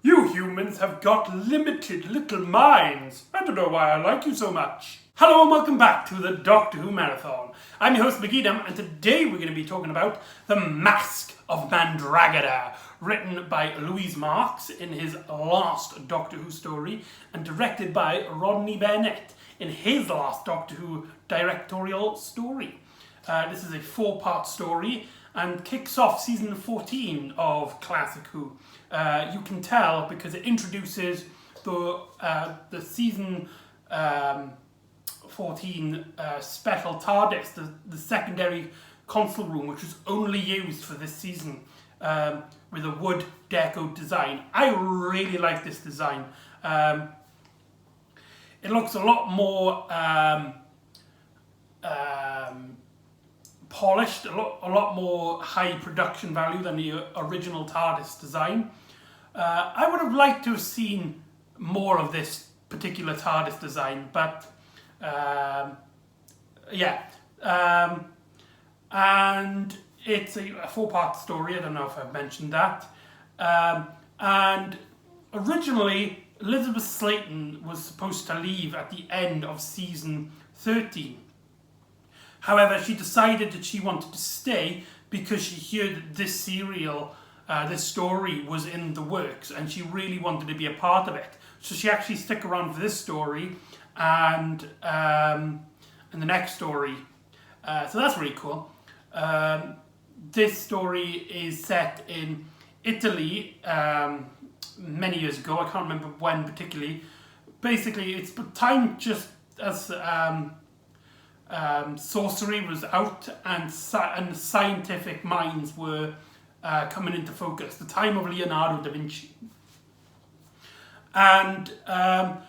You humans have got limited little minds. I don't know why I like you so much. Hello and welcome back to the Doctor Who Marathon. I'm your host McEdam, and today we're going to be talking about the Masque of Mandragora, written by Louise Marks in his last Doctor Who story and directed by Rodney Bennett in his last Doctor Who directorial story. This is a 4-part story and kicks off season 14 of Classic Who. You can tell because it introduces the season 14 special TARDIS, the secondary console room, which was only used for this season, with a wood deco design. I really like this design. It looks a lot more polished, a lot more high production value than the original TARDIS design. I would have liked to have seen more of this particular TARDIS design, but and it's a 4-part story. I don't know if I've mentioned that. And originally, Elizabeth Slaton was supposed to leave at the end of season 13. However, she decided that she wanted to stay because she heard that this serial, this story was in the works and she really wanted to be a part of it. So she actually stuck around for this story and the next story. So that's really cool. This story is set in Italy many years ago. I can't remember when particularly. Basically, it's time just as sorcery was out and scientific minds were coming into focus. The time of Leonardo da Vinci. And a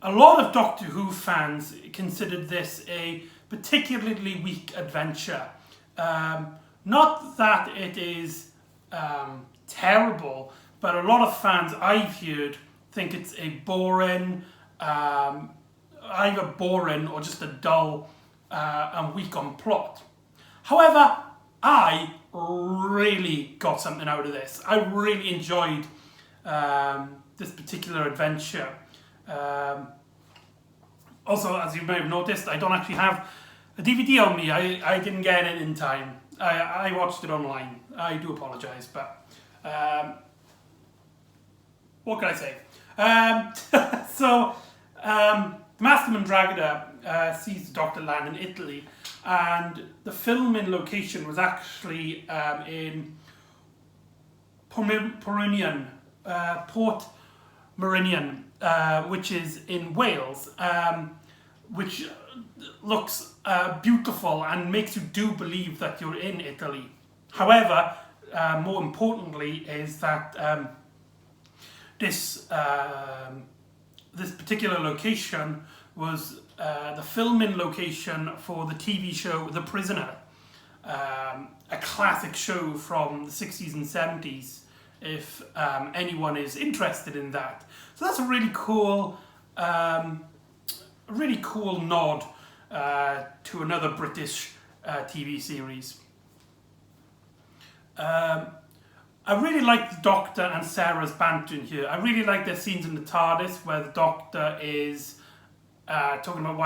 lot of Doctor Who fans considered this a particularly weak adventure. Not that it is terrible, but a lot of fans I've heard think it's a boring, either boring or just a dull and weak on plot. However, I really got something out of this. I really enjoyed this particular adventure. Also, as you may have noticed, I don't actually have a DVD on me. I didn't get it in time. I watched it online. I do apologise, but what can I say? The Masque of Mandragora sees the Doctor land in Italy, and the filming location was actually in Port Meridian, which is in Wales, which looks beautiful and makes you do believe that you're in Italy. However, more importantly is that this particular location was the filming location for the TV show The Prisoner, a classic show from the 60s and 70s, if anyone is interested in that. So that's a really cool nod to another British TV series. I really like the Doctor and Sarah's banter in here. I really like their scenes in the TARDIS where the Doctor is talking about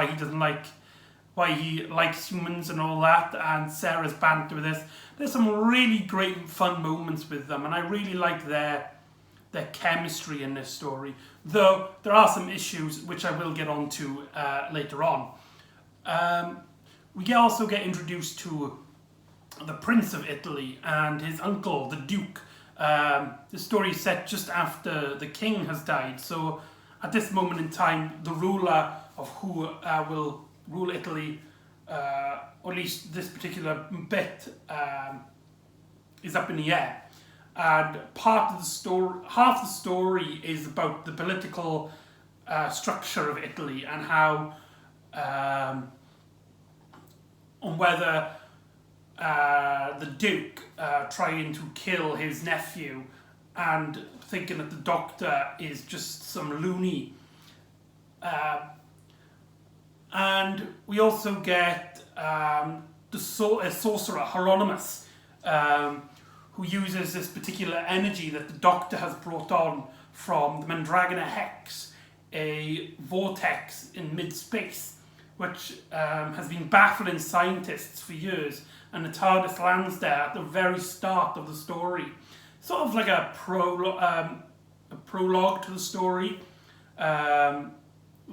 why he likes humans and all that, and Sarah's banter with this. There's some really great fun moments with them, and I really like their chemistry in this story. Though there are some issues which I will get on to later on. We also get introduced to the Prince of Italy and his uncle, the Duke. The story is set just after the king has died, so at this moment in time, the ruler of who will rule Italy, or at least this particular bit, is up in the air. And part of the story, half the story is about the political structure of Italy and how, on whether the Duke trying to kill his nephew and thinking that the Doctor is just some loony. And we also get a sorcerer, Hieronymus, who uses this particular energy that the Doctor has brought on from the Mandragora hex, a vortex in mid-space, which has been baffling scientists for years, and the TARDIS lands there at the very start of the story. Sort of like a prologue to the story. The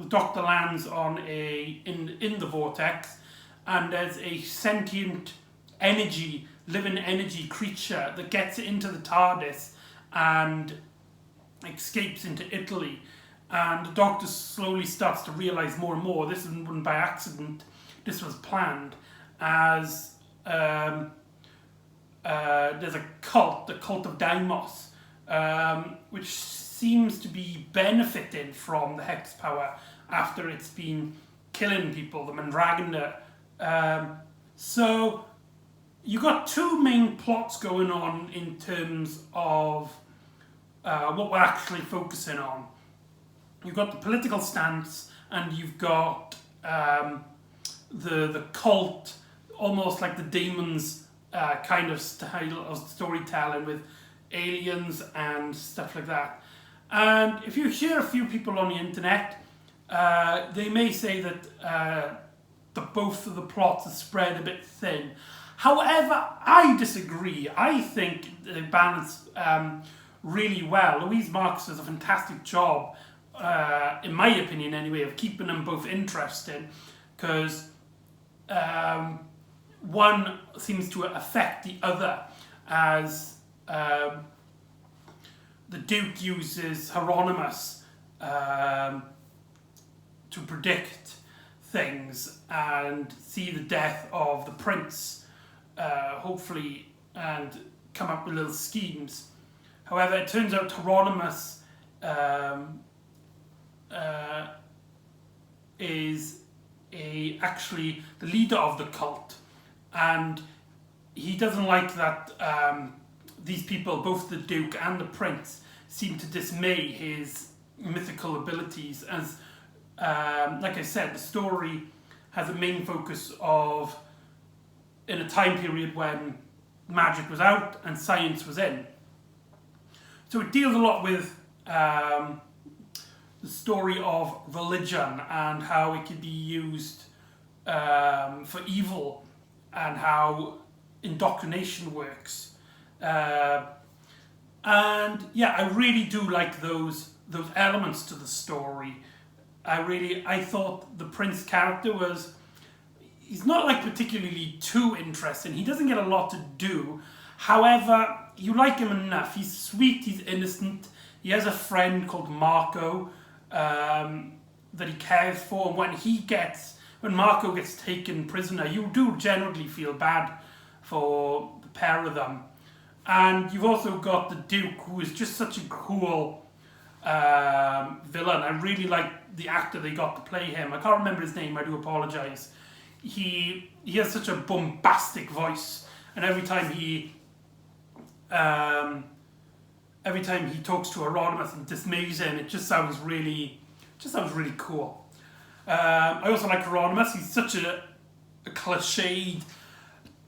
Doctor lands on in the vortex, and there's a sentient energy, living energy creature that gets into the TARDIS and escapes into Italy. And the Doctor slowly starts to realise more and more this wasn't by accident, this was planned, as there's a cult, the cult of Deimos, which seems to be benefiting from the hex power after it's been killing people, the Mandragora. So you got two main plots going on in terms of what we're actually focusing on. You've got the political stance, and you've got the cult, almost like the demons kind of style of storytelling with aliens and stuff like that. And if you hear a few people on the internet, they may say that both of the plots are spread a bit thin. However, I disagree. I think they balance really well. Louise Marks does a fantastic job, in my opinion anyway, of keeping them both interesting, because one seems to affect the other, as the Duke uses Hieronymus to predict things and see the death of the prince, hopefully, and come up with little schemes. However, it turns out Hieronymus is actually the leader of the cult, and he doesn't like that these people, both the Duke and the Prince, seem to dismay his mythical abilities, as like I said, the story has a main focus of in a time period when magic was out and science was in. So it deals a lot with the story of religion and how it could be used for evil, and how indoctrination works. And yeah, I really do like those elements to the story. I thought the Prince character he's not like particularly too interesting. He doesn't get a lot to do. However, you like him enough. He's sweet, he's innocent. He has a friend called Marco that he cares for. And when Marco gets taken prisoner, you do generally feel bad for the pair of them. And you've also got the Duke, who is just such a cool villain. I really like the actor they got to play him. I can't remember his name, I do apologise. He has such a bombastic voice, and every time he talks to Hieronymus and dismays him, it just sounds really cool. I also like Hieronymus. He's such a cliched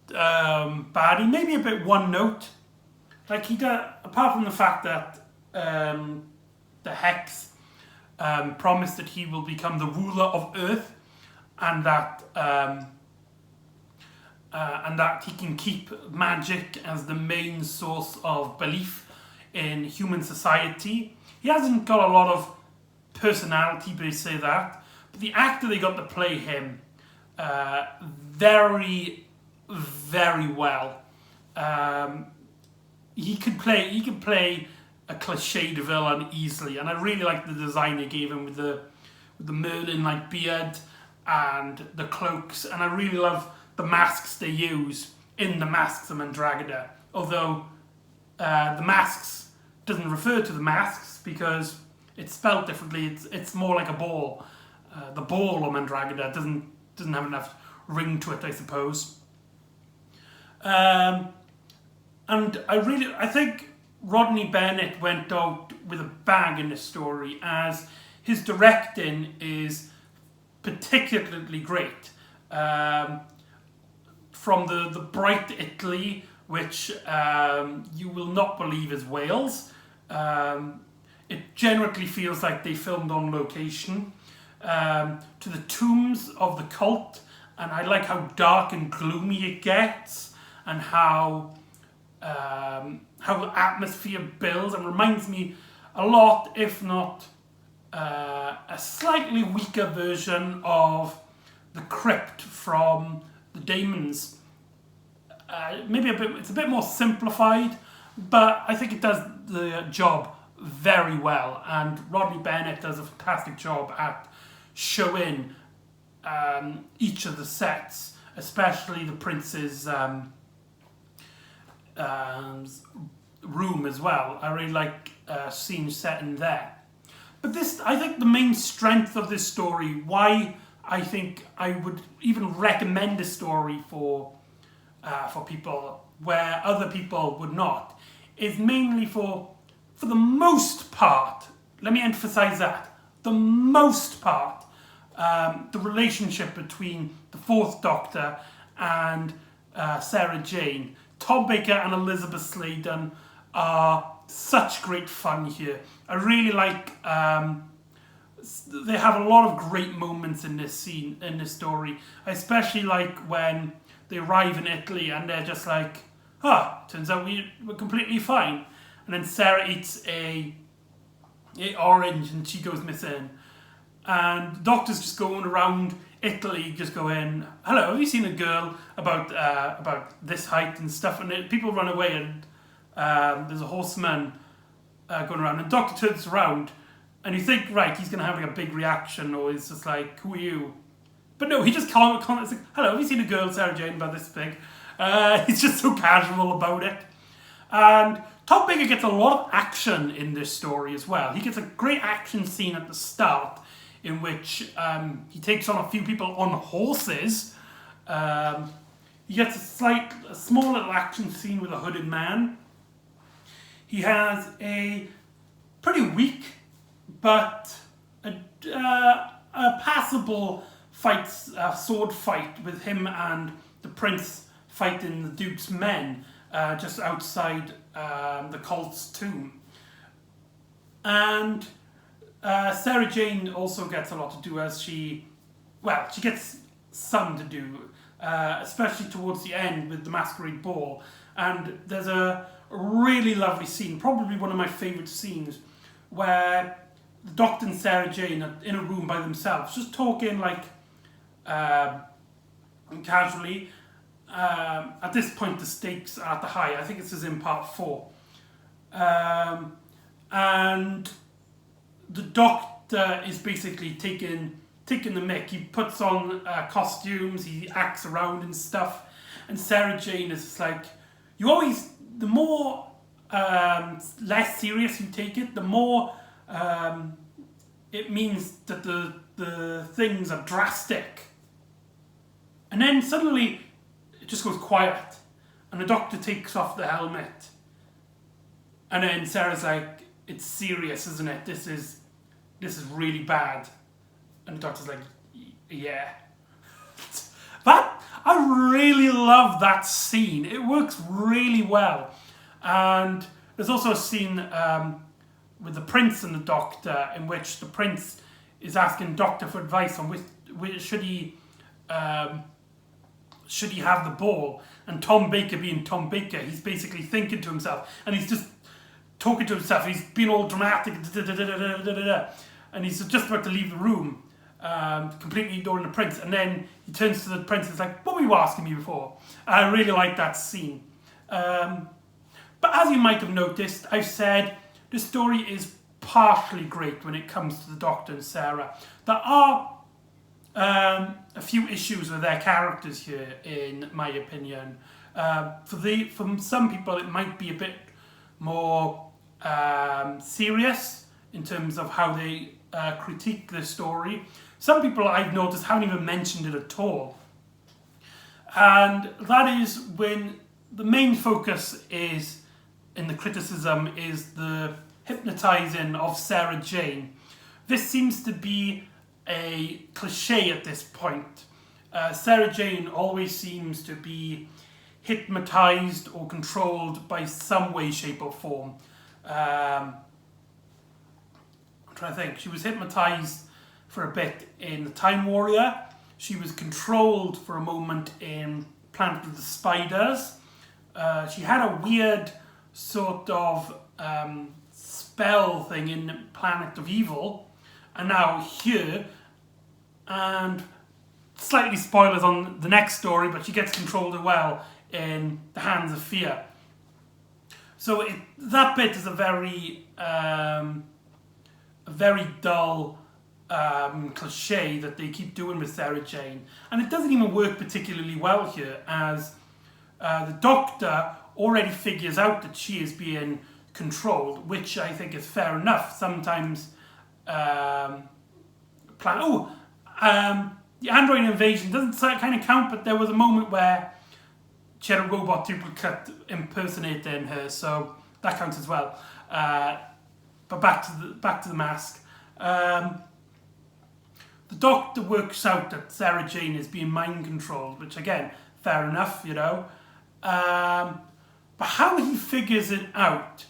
baddie, maybe a bit one note. Like he does, apart from the fact that the Hex promised that he will become the ruler of Earth, and that he can keep magic as the main source of belief in human society. He hasn't got a lot of personality, but they say that. But the actor they got to play him very, very well. He could play a cliched villain easily, and I really like the design they gave him with the Merlin-like beard and the cloaks, and I really love the masks they use in the Masques of Mandragora. Although the masks doesn't refer to the masks because it's spelled differently. It's more like a ball. The ball of Mandragora doesn't have enough ring to it, I suppose. And I think Rodney Bennett went out with a bang in this story, as his directing is particularly great. From the bright Italy, which you will not believe is Wales. it generally feels like they filmed on location. To the tombs of the cult, and I like how dark and gloomy it gets, and how the atmosphere builds, and reminds me a lot, if not a slightly weaker version of the crypt from the Daemons. Maybe it's a bit more simplified, but I think it does the job very well, and Rodney Bennett does a fantastic job at showing each of the sets, especially the prince's room as well. I really like scenes set in there. But I think the main strength of this story, why I think I would even recommend this story for people where other people would not, is mainly for the most part, let me emphasize that, the most part, the relationship between the Fourth Doctor and Sarah Jane. Tom Baker and Elizabeth Sladen are such great fun here. I really like, they have a lot of great moments in this scene, in this story. I especially like when they arrive in Italy and they're just like, turns out we're completely fine. And then Sarah eats a orange and she goes missing. And the Doctor's just going around Italy, just going, hello, have you seen a girl about this height and stuff? And people run away, and there's a horseman going around. And the Doctor turns around, and you think, right, he's going to have like a big reaction, or he's just like, who are you? But no, he just comments like, hello, have you seen a girl, Sarah Jane, about this big? He's just so casual about it. And Tom Baker gets a lot of action in this story as well. He gets a great action scene at the start in which he takes on a few people on horses. He gets a small little action scene with a hooded man. He has a pretty weak but a passable sword fight with him and the prince fighting the Duke's men just outside the cult's tomb. And Sarah Jane also gets a lot to do, as she gets some to do, especially towards the end with the Masquerade Ball. And there's a really lovely scene, probably one of my favourite scenes, where the Doctor and Sarah Jane are in a room by themselves, just talking like casually. At this point, the stakes are at the high. I think this is in part 4. And the Doctor is basically taking the mick. He puts on costumes, he acts around and stuff. And Sarah Jane is just like, the more less serious you take it, the more it means that the things are drastic. And then suddenly it just goes quiet, and the Doctor takes off the helmet, and then Sarah's like, it's serious, isn't it? This is really bad. And the Doctor's like, yeah. I really love that scene. It works really well. And there's also a scene with the Prince and the Doctor, in which the Prince is asking Doctor for advice on which should he have the ball. And Tom Baker, being Tom Baker, he's basically thinking to himself, and he's just talking to himself. He's being all dramatic, and he's just about to leave the room, completely ignoring the Prince. And then he turns to the Prince and is like, what were you asking me before? I really like that scene. But as you might have noticed, I've said the story is partially great when it comes to the Doctor and Sarah. There are a few issues with their characters here, in my opinion. For some people, it might be a bit more serious in terms of how they critique the story. Some people, I've noticed, haven't even mentioned it at all. And that is when the main focus is, in the criticism, is the hypnotizing of Sarah Jane. This seems to be a cliche at this point. Sarah Jane always seems to be hypnotized or controlled by some way, shape or form. trying to think. She was hypnotized for a bit in The Time Warrior. She was controlled for a moment in Planet of the Spiders. She had a weird sort of spell thing in Planet of Evil. And now here, and slightly spoilers on the next story, but she gets controlled as well in The Hands of Fear. So that bit is a very dull cliche that they keep doing with Sarah Jane, and it doesn't even work particularly well here, as the Doctor already figures out that she is being controlled, which I think is fair enough. Sometimes the android invasion doesn't kind of count, but there was a moment where she had a robot duplicate impersonating her, so that counts as well. But back to the Masque. The Doctor works out that Sarah Jane is being mind controlled, which again, fair enough, you know. But how he figures it out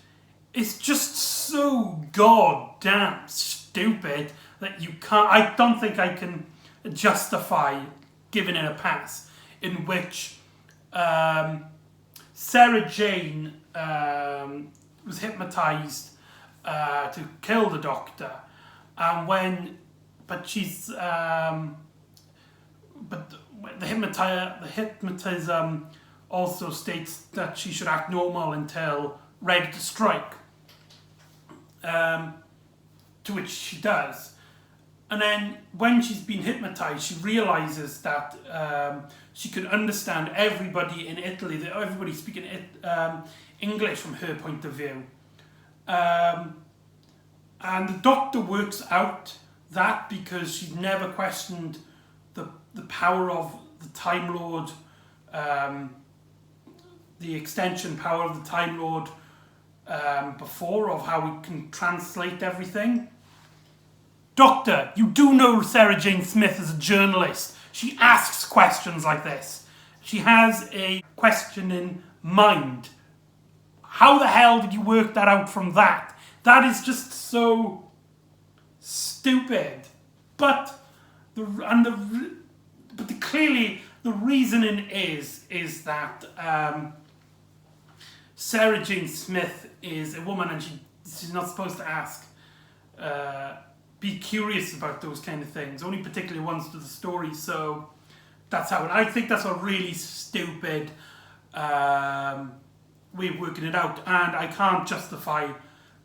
is just so goddamn stupid that you can't. I don't think I can justify giving it a pass. In which Sarah Jane was hypnotized to kill the Doctor, and but the hypnotism also states that she should act normal until ready to strike, to which she does. And then when she's been hypnotised, she realises that she can understand everybody in Italy, that everybody speaking English from her point of view. And the Doctor works out that because she's never questioned the power of the Time Lord, the extension power of the Time Lord before, of how we can translate everything. Doctor, you do know Sarah Jane Smith is a journalist. She asks questions like this. She has a questioning mind. How the hell did you work that out from that? That is just so stupid. But clearly the reasoning is that Sarah Jane Smith is a woman, and she's not supposed to ask. Be curious about those kind of things, only particularly ones to the story. So that's how I think that's a really stupid way of working it out, and I can't justify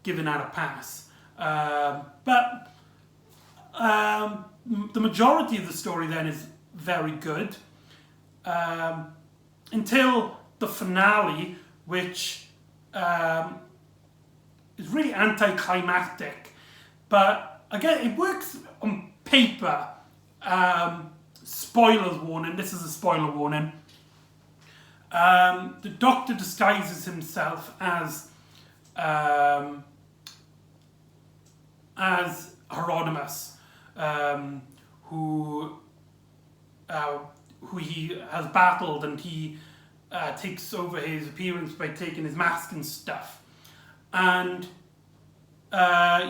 giving that a pass. But the majority of the story then is very good until the finale, which is really anticlimactic, but again, it works on paper. Spoilers warning. This is a spoiler warning. The Doctor disguises himself as Hieronymus, who he has battled, and he takes over his appearance by taking his mask and stuff, and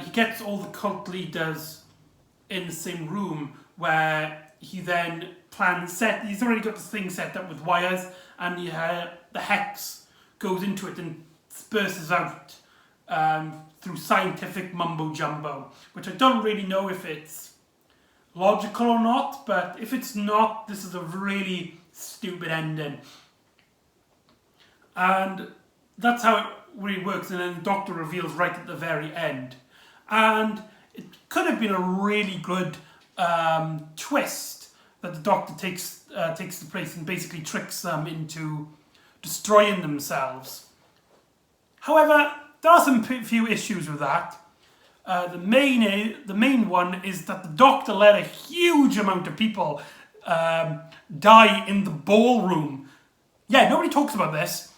he gets all the cult leaders in the same room, where he then he's already got this thing set up with wires, and the hex goes into it and disperses out through scientific mumbo jumbo, which I don't really know if it's logical or not, but if it's not, this is a really stupid ending. And that's how it really works, and then the Doctor reveals right at the very end. And it could have been a really good twist that the Doctor takes the place and basically tricks them into destroying themselves. However, there are some few issues with that. The main one is that the Doctor let a huge amount of people die in the ballroom. Yeah, nobody talks about this.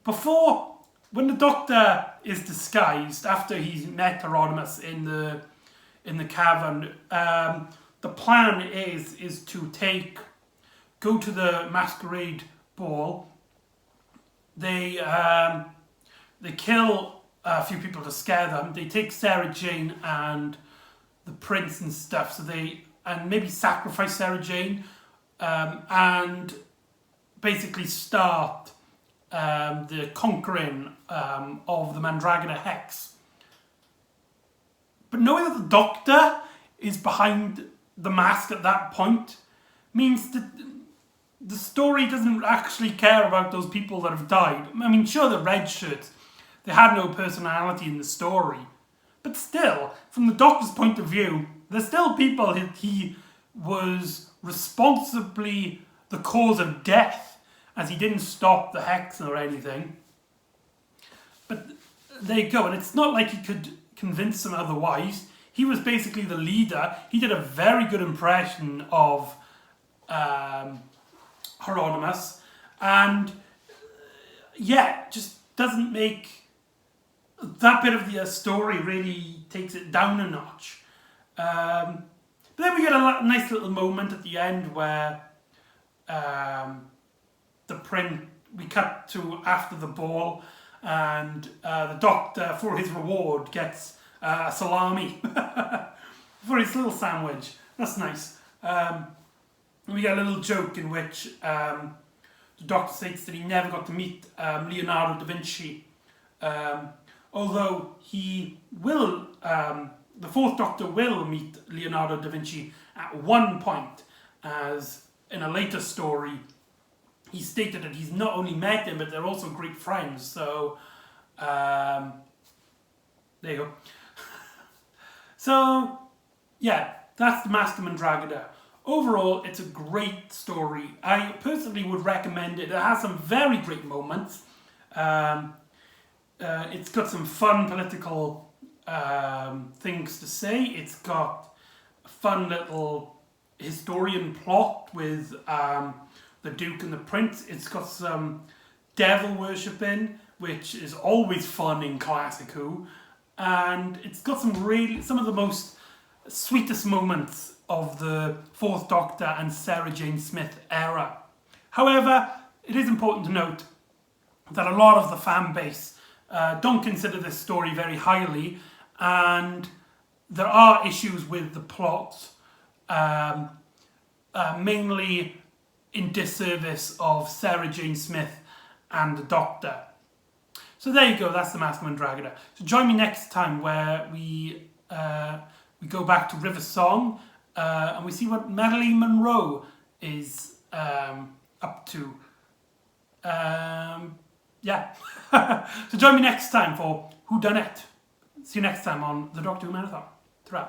Before, when the Doctor is disguised after he's met Hieronymus in the cavern, the plan is to go to the masquerade ball. They kill a few people to scare them. They take Sarah Jane and the prince and stuff, so and maybe sacrifice Sarah Jane, and basically start the conquering of the Mandragora hex. But knowing that the Doctor is behind the mask at that point means that the story doesn't actually care about those people that have died. I mean, sure, the red shirts, they had no personality in the story. But still, from the Doctor's point of view, there's still people that he was responsibly the cause of death, as he didn't stop the hex or anything. But there you go, and it's not like he could convince them otherwise. He was basically the leader. He did a very good impression of Hieronymus, and yeah, just doesn't make that bit of the story really takes it down a notch. But then we get a nice little moment at the end where we cut to after the ball, and the Doctor, for his reward, gets a salami for his little sandwich. That's nice. We get a little joke in which the Doctor states that he never got to meet Leonardo da Vinci, although he will, the Fourth Doctor will meet Leonardo da Vinci at one point, as in a later story he stated that he's not only met him, but they're also great friends. So there you go. So yeah, that's the Masque of Mandragora. Overall, it's a great story. I personally would recommend it. It has some very great moments. It's got some fun political things to say. It's got a fun little historian plot with the Duke and the Prince. It's got some devil worshipping, which is always fun in classic Who. And it's got some of the most sweetest moments of the Fourth Doctor and Sarah Jane Smith era. However, it is important to note that a lot of the fan base don't consider this story very highly, and there are issues with the plot, mainly in disservice of Sarah Jane Smith and the Doctor. So there you go, that's the Masque of Mandragora. So join me next time where we go back to River Song, and we see what Marilyn Monroe is up to. Yeah. So join me next time for Who Done It. See you next time on the Doctor Who Marathon. Ta-ra.